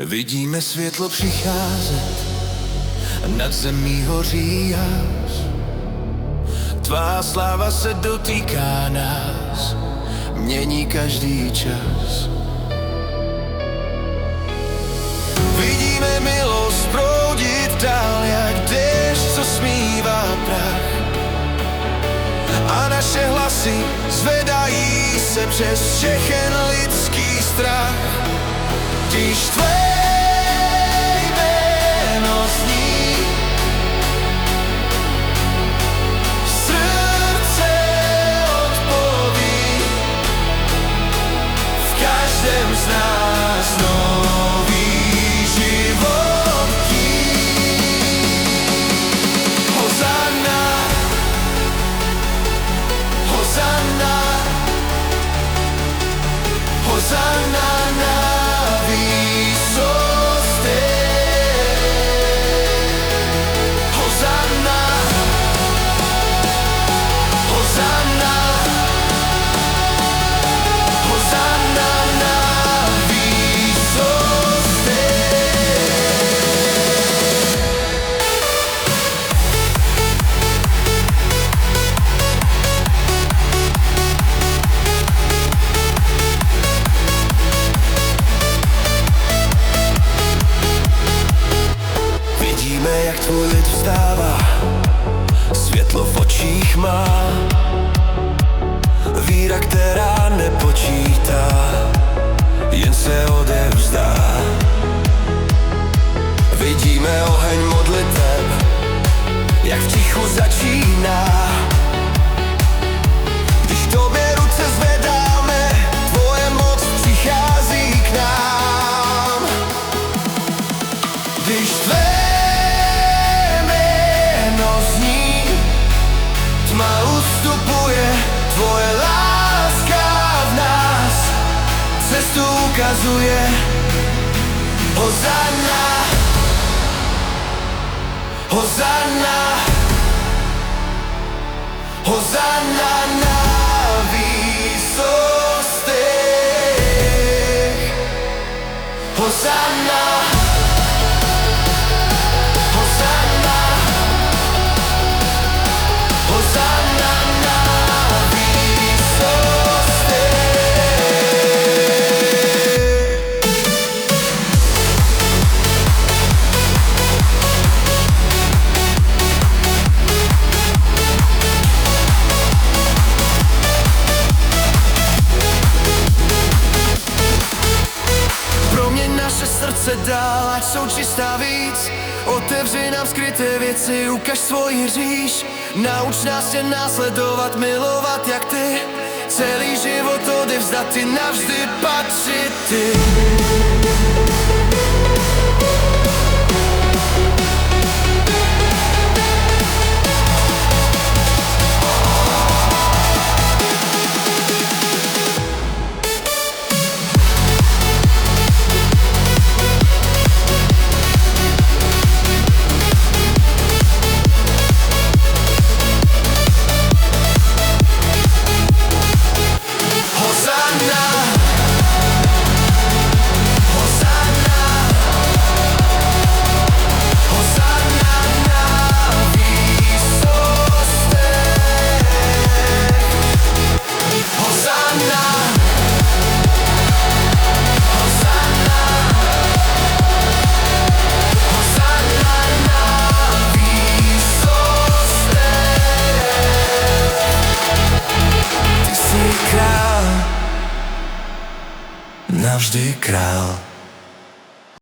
Vidíme světlo přicházet, nad zemí hoří hás. Tvá sláva se dotýká nás, mění každý čas. Vidíme milost proudit dál, jak déšť, co smívá prach. A naše hlasy zvedají se přes všechen lidský strach. Když tvé jméno zní, srdce odpoví, v každém z nás nový život tkví. Hosanna, Hosanna, Hosanna na jak tvůj lid vstává, světlo v očích má, víra, která nepočítá, jen se odevzdá. Vidíme oheň modliteb, jak v tichu začíná. Když k tobě ruce zvedáme, tvoje moc přichází k nám. Když tvé tma ustupuje, tvoje láska v nás cestu ukazuje. Hosanna, Hosanna, Hosanna na výsostech. Hosanna, srdce dál, ať jsou čistá víc. Otevři nám skryté věci, ukaž svoji říš. Nauč nás tě následovat, milovat jak ty. Celý život odevzdat ti, navždy patřit ty. Navždy král.